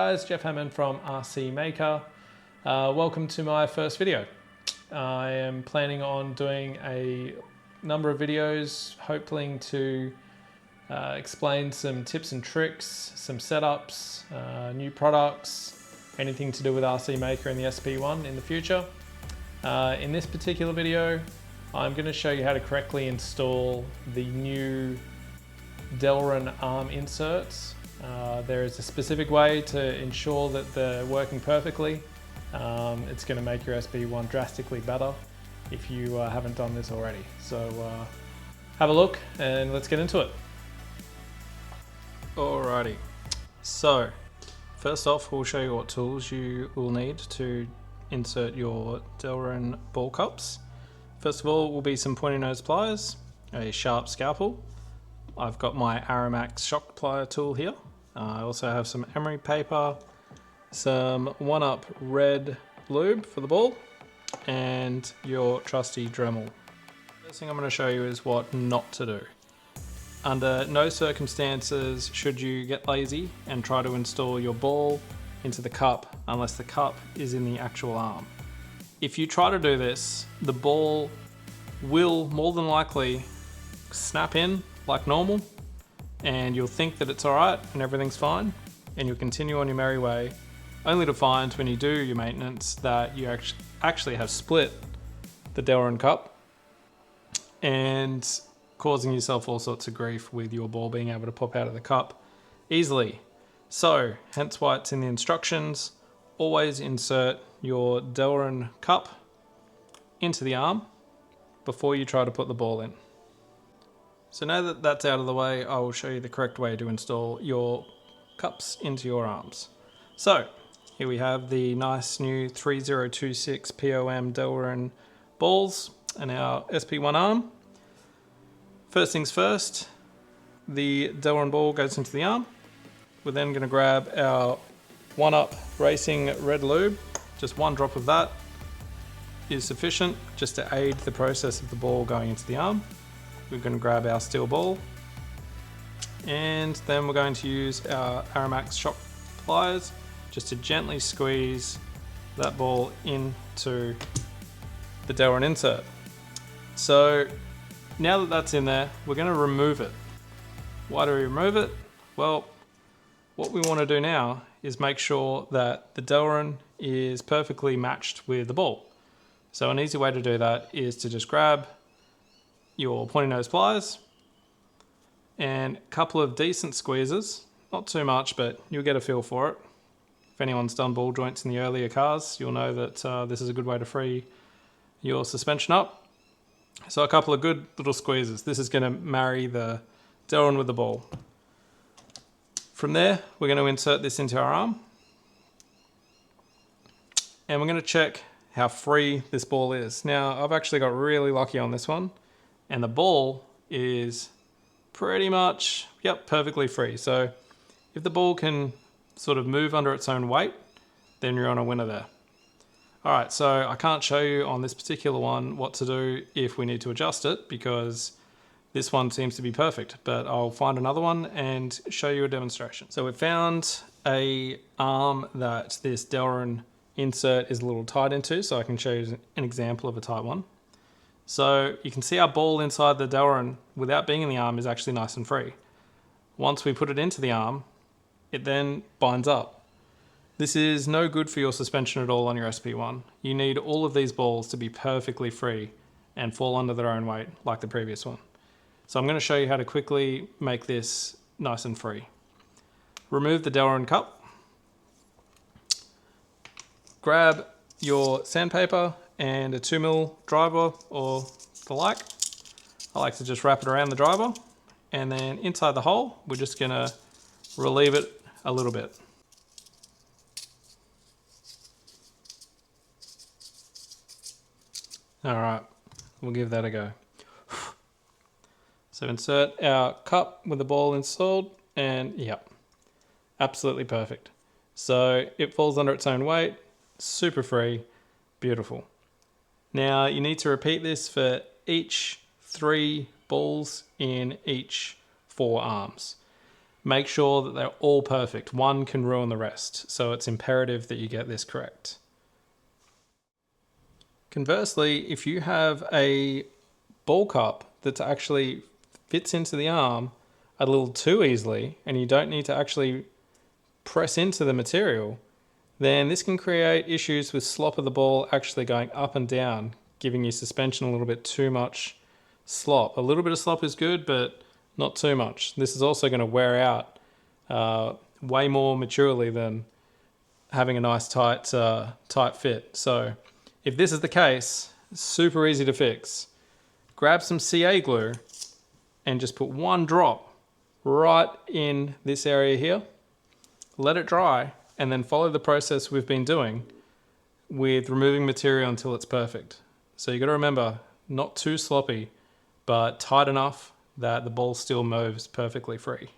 guys, Jeff Hammond from RC Maker. Welcome to my first video. I am planning on doing a number of videos, hoping to explain some tips and tricks, some setups, new products, anything to do with RC Maker and the SP1 in the future. In this particular video, I'm going to show you how to correctly install the new Delrin arm inserts. There is a specific way to ensure that they're working perfectly. It's going to make your SP1 drastically better if you haven't done this already. So have a look and let's get into it. Alrighty, so first off we'll show you what tools you will need to insert your Delrin ball cups. First of all will be some pointy nose pliers, a sharp scalpel. I've got my Aramax shock plier tool here. I also have some emery paper, some 1-Up red lube for the ball, and your trusty Dremel. First thing I'm going to show you is what not to do. Under no circumstances should you get lazy and try to install your ball into the cup unless the cup is in the actual arm. If you try to do this, the ball will more than likely snap in like normal, and you'll think that it's alright and everything's fine, and you'll continue on your merry way, only to find when you do your maintenance that you actually have split the Delrin cup and causing yourself all sorts of grief with your ball being able to pop out of the cup easily. So, hence why it's in the instructions, always insert your Delrin cup into the arm before you try to put the ball in. So now that that's out of the way, I will show you the correct way to install your cups into your arms. So here we have the nice new 3026 POM Delrin balls and our SP1 arm. First things first, the Delrin ball goes into the arm. We're then going to grab our 1-Up Racing red lube. Just one drop of that is sufficient just to aid the process of the ball going into the arm. We're going to grab our steel ball, and then we're going to use our Aramax shock pliers just to gently squeeze that ball into the Delrin insert. So now that that's in there, we're going to remove it. Why do we remove it? Well, what we want to do now is make sure that the Delrin is perfectly matched with the ball. So an easy way to do that is to just grab your pointy nose pliers and a couple of decent squeezes, not too much, but you'll get a feel for it. If anyone's done ball joints in the earlier cars, you'll know that this is a good way to free your suspension up. So a couple of good little squeezes. This is going to marry the Delrin with the ball. From there, we're going to insert this into our arm, and we're going to check how free this ball is. Now, I've actually got really lucky on this one, and the ball is pretty much, perfectly free. So if the ball can sort of move under its own weight, then you're on a winner there. All right, so I can't show you on this particular one what to do if we need to adjust it, because this one seems to be perfect, but I'll find another one and show you a demonstration. So we found a arm that this Delrin insert is a little tight into, so I can show you an example of a tight one. So you can see our ball inside the Delrin without being in the arm is actually nice and free. Once we put it into the arm, it then binds up. This is no good for your suspension at all on your SP1. You need all of these balls to be perfectly free and fall under their own weight like the previous one. So I'm going to show you how to quickly make this nice and free. Remove the Delrin cup. Grab your sandpaper and a 2mm driver or the like. I like to just wrap it around the driver, and then inside the hole we're just going to relieve it a little bit. Alright, we'll give that a go. So insert our cup with the ball installed, and absolutely perfect. So it falls under its own weight, super free, beautiful. Now you need to repeat this for each 3 balls in each 4 arms. make sure that they're all perfect. One can ruin the rest, so it's imperative that you get this correct. Conversely, if you have a ball cup that actually fits into the arm a little too easily and you don't need to actually press into the material, then this can create issues with slop of the ball actually going up and down, giving you suspension a little bit too much slop. A little bit of slop is good, but not too much. This is also going to wear out way more maturely than having a nice tight fit. So if this is the case, super easy to fix. Grab some CA glue and just put one drop right in this area here. Let it dry and then follow the process we've been doing with removing material until it's perfect. So you got to remember, not too sloppy, but tight enough that the ball still moves perfectly free.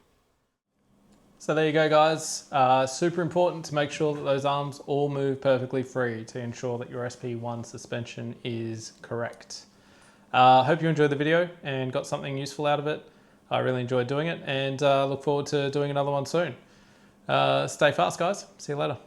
So there you go, guys. Super important to make sure that those arms all move perfectly free to ensure that your SP1 suspension is correct. Hope you enjoyed the video and got something useful out of it. I really enjoyed doing it and look forward to doing another one soon. Stay fast, guys. See you later.